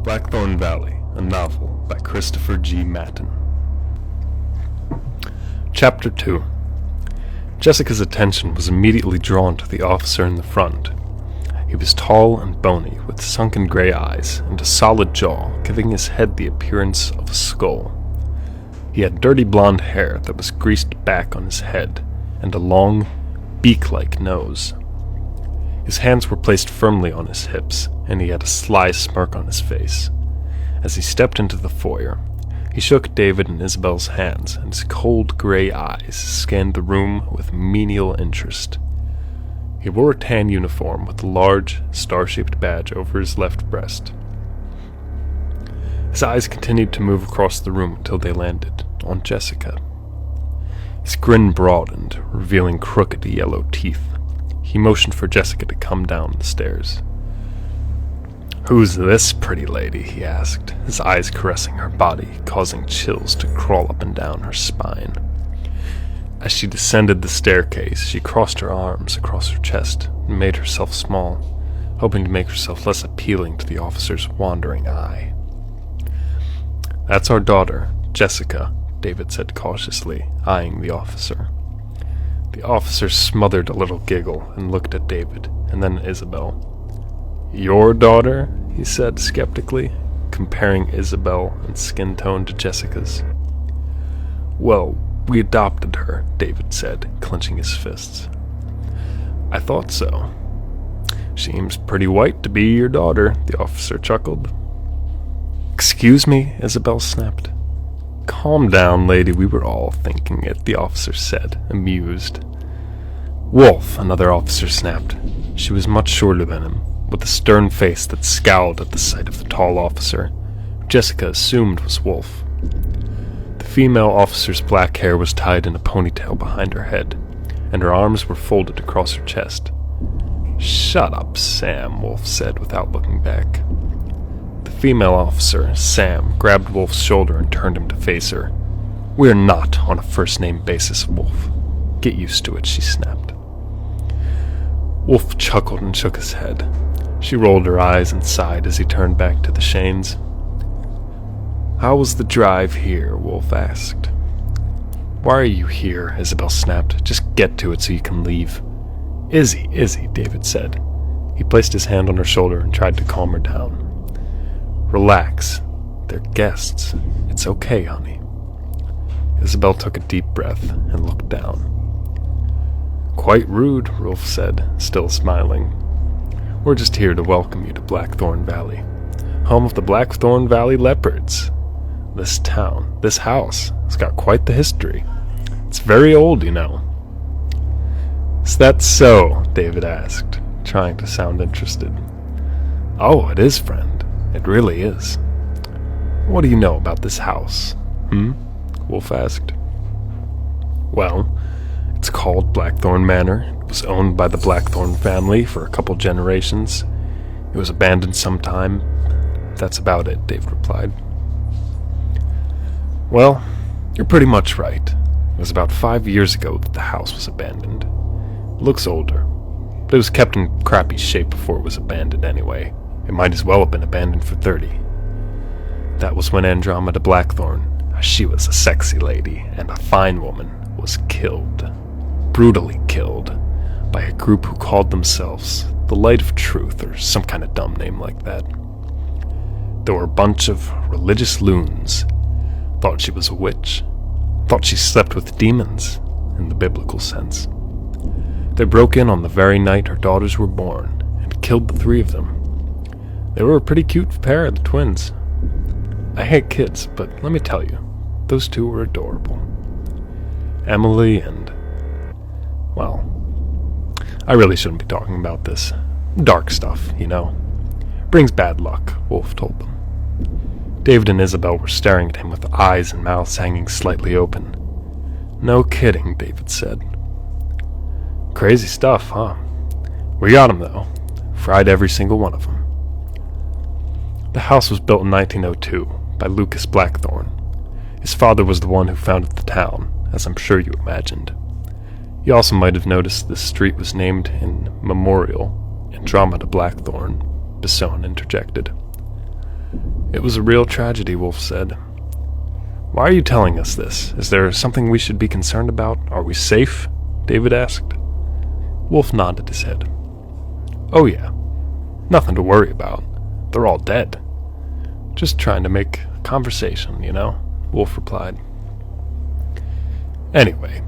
Blackthorne Valley, a novel by Christopher G. Matten. Chapter 2. Jessica's attention was immediately drawn to the officer in the front. He was tall and bony, with sunken gray eyes and a solid jaw, giving his head the appearance of a skull. He had dirty blonde hair that was greased back on his head, and a long, beak-like nose. His hands were placed firmly on his hips, and he had a sly smirk on his face. As he stepped into the foyer, he shook David and Isabel's hands, and his cold gray eyes scanned the room with menial interest. He wore a tan uniform with a large, star-shaped badge over his left breast. His eyes continued to move across the room until they landed on Jessica. His grin broadened, revealing crooked yellow teeth. He motioned for Jessica to come down the stairs. "Who's this pretty lady?" he asked, his eyes caressing her body, causing chills to crawl up and down her spine. As she descended the staircase, she crossed her arms across her chest and made herself small, hoping to make herself less appealing to the officer's wandering eye. "That's our daughter, Jessica," David said cautiously, eyeing the officer. The officer smothered a little giggle and looked at David, and then at Isabel. "Your daughter?" he said skeptically, comparing Isabel in skin tone to Jessica's. "Well, we adopted her," David said, clenching his fists. "I thought so." "Seems pretty white to be your daughter," the officer chuckled. "Excuse me," Isabel snapped. "Calm down, lady, we were all thinking it," the officer said, amused. "Wolf," another officer snapped. She was much shorter than him, with a stern face that scowled at the sight of the tall officer, who Jessica assumed was Wolf. The female officer's black hair was tied in a ponytail behind her head, and her arms were folded across her chest. "Shut up, Sam," Wolf said without looking back. The female officer, Sam, grabbed Wolf's shoulder and turned him to face her. "We're not on a first-name basis, Wolf. Get used to it," she snapped. Wolf chuckled and shook his head. She rolled her eyes and sighed as he turned back to the Shanes. "How was the drive here?" Wolf asked. "Why are you here?" Isabel snapped. "Just get to it so you can leave." Izzy, David said. He placed his hand on her shoulder and tried to calm her down. "Relax. They're guests. It's okay, honey." Isabel took a deep breath and looked down. "Quite rude," Rolf said, still smiling. "We're just here to welcome you to Blackthorne Valley, home of the Blackthorne Valley Leopards. This town, this house, has got quite the history. It's very old, you know." "Is that so?" David asked, trying to sound interested. "Oh, it is, friend. It really is. What do you know about this house, Wolf asked. "Well, it's called Blackthorne Manor. It was owned by the Blackthorne family for a couple generations. It was abandoned sometime. That's about it," David replied. "Well, you're pretty much right. It was about 5 years ago that the house was abandoned. It looks older, but it was kept in crappy shape before it was abandoned anyway. It might as well have been abandoned for 30. That was when Andromeda Blackthorne, she was a sexy lady and a fine woman, was killed. Brutally killed. By a group who called themselves the Light of Truth, or some kind of dumb name like that. They were a bunch of religious loons. Thought she was a witch. Thought she slept with demons, in the biblical sense. They broke in on the very night her daughters were born, and killed the 3 of them. They were a pretty cute pair of the twins. I hate kids, but let me tell you, those 2 were adorable. Emily and... well, I really shouldn't be talking about this. Dark stuff, you know. Brings bad luck, Wolf told them. David and Isabel were staring at him with eyes and mouths hanging slightly open. "No kidding," David said. "Crazy stuff, huh? We got 'em, though. Fried every single one of them." The house was built in 1902 by Lucas Blackthorne. His father was the one who founded the town, as I'm sure you imagined. You also might have noticed this street was named in memorial Andromeda Blackthorne, Bisson interjected. It was a real tragedy, Wolf said. Why are you telling us this? Is there something we should be concerned about? Are we safe? David asked. Wolf nodded his head. Oh yeah, nothing to worry about. They're all dead. Just trying to make conversation, you know, Wolf replied. Anyway,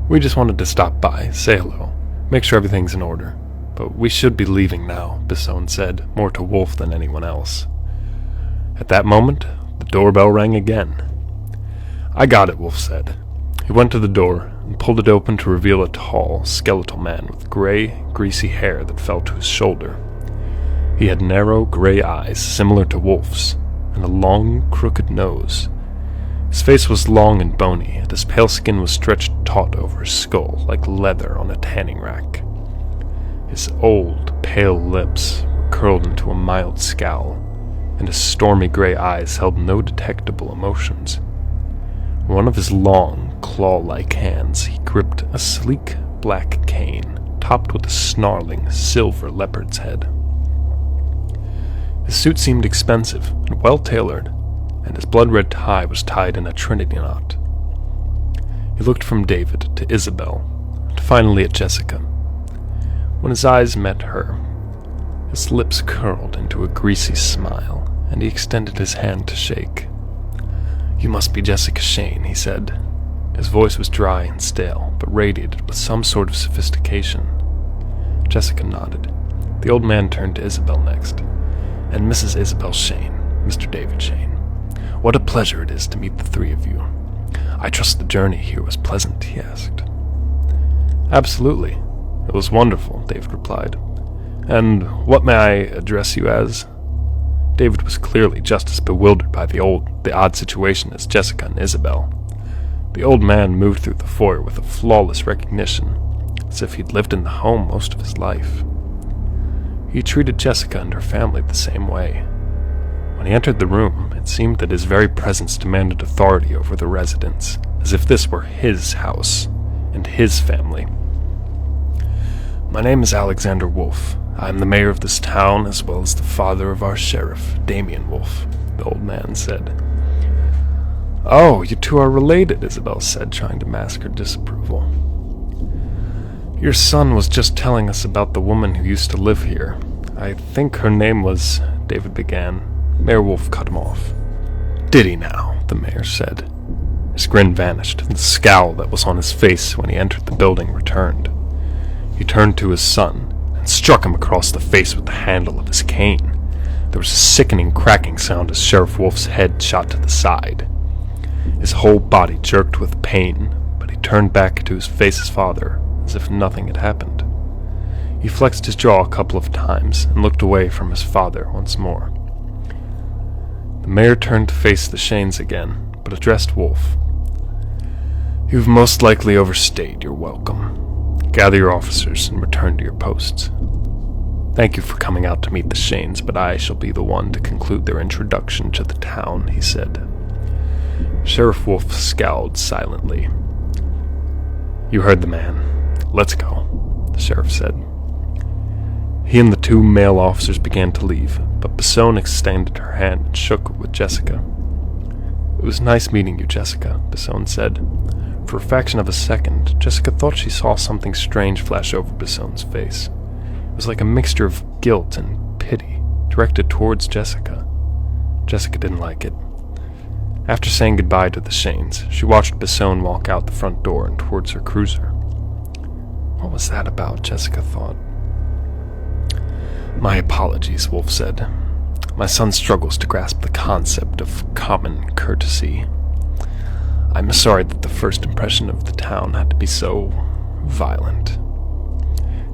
we just wanted to stop by, say hello, make sure everything's in order. But we should be leaving now, Bisson said, more to Wolf than anyone else. At that moment, the doorbell rang again. I got it, Wolf said. He went to the door and pulled it open to reveal a tall, skeletal man with gray, greasy hair that fell to his shoulder. He had narrow, gray eyes similar to Wolf's, and a long, crooked nose. His face was long and bony, and his pale skin was stretched taut over his skull like leather on a tanning rack. His old, pale lips were curled into a mild scowl, and his stormy gray eyes held no detectable emotions. In one of his long, claw-like hands he gripped a sleek black cane, topped with a snarling silver leopard's head. His suit seemed expensive and well-tailored, and his blood-red tie was tied in a trinity knot. He looked from David to Isabel, and finally at Jessica. When his eyes met her, his lips curled into a greasy smile, and he extended his hand to shake. You must be Jessica Shane, he said. His voice was dry and stale, but radiated with some sort of sophistication. Jessica nodded. The old man turned to Isabel next. And Mrs. Isabel Shane, Mr. David Shane. What a pleasure it is to meet the three of you. I trust the journey here was pleasant, he asked. Absolutely. It was wonderful, David replied. And what may I address you as? David was clearly just as bewildered by the odd situation as Jessica and Isabel. The old man moved through the foyer with a flawless recognition, as if he'd lived in the home most of his life. He treated Jessica and her family the same way. When he entered the room, it seemed that his very presence demanded authority over the residents, as if this were his house and his family. My name is Alexander Wolf. I am the mayor of this town, as well as the father of our sheriff, Damien Wolf, the old man said. Oh, you two are related, Isabel said, trying to mask her disapproval. Your son was just telling us about the woman who used to live here. I think her name was... David began. Mayor Wolf cut him off. Did he now? The mayor said. His grin vanished, and the scowl that was on his face when he entered the building returned. He turned to his son and struck him across the face with the handle of his cane. There was a sickening cracking sound as Sheriff Wolf's head shot to the side. His whole body jerked with pain, but he turned back to face his father as if nothing had happened. He flexed his jaw a couple of times and looked away from his father once more. The mayor turned to face the Shanes again, but addressed Wolf. You've most likely overstayed your welcome. Gather your officers and return to your posts. Thank you for coming out to meet the Shanes, but I shall be the one to conclude their introduction to the town, he said. Sheriff Wolf scowled silently. You heard the man. Let's go, the sheriff said. He and the two male officers began to leave, but Bisson extended her hand and shook it with Jessica. It was nice meeting you, Jessica, Bisson said. For a fraction of a second, Jessica thought she saw something strange flash over Bisson's face. It was like a mixture of guilt and pity, directed towards Jessica. Jessica didn't like it. After saying goodbye to the Shanes, she watched Bisson walk out the front door and towards her cruiser. What was that about, Jessica thought. My apologies, Wolf said. My son struggles to grasp the concept of common courtesy. I'm sorry that the first impression of the town had to be so violent.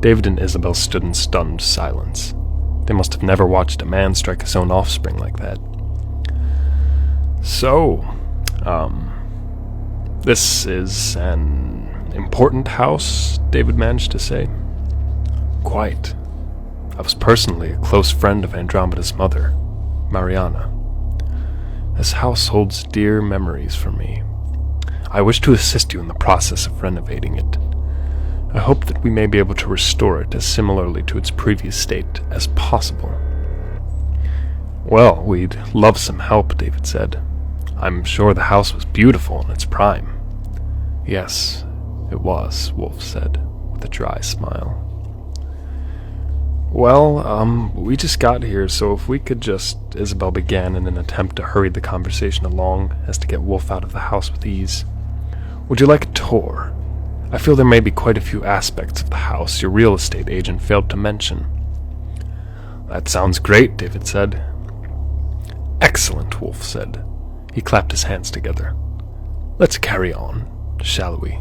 David and Isabel stood in stunned silence. They must have never watched a man strike his own offspring like that. So, this is an important house, David managed to say. Quite. I was personally a close friend of Andromeda's mother, Mariana. This house holds dear memories for me. I wish to assist you in the process of renovating it. I hope that we may be able to restore it as similarly to its previous state as possible. Well, we'd love some help, David said. I'm sure the house was beautiful in its prime. Yes, it was, Wolf said, with a dry smile. Well, we just got here, so if we could just... Isabel began in an attempt to hurry the conversation along as to get Wolf out of the house with ease. Would you like a tour? I feel there may be quite a few aspects of the house your real estate agent failed to mention. That sounds great, David said. Excellent, Wolf said. He clapped his hands together. Let's carry on, shall we?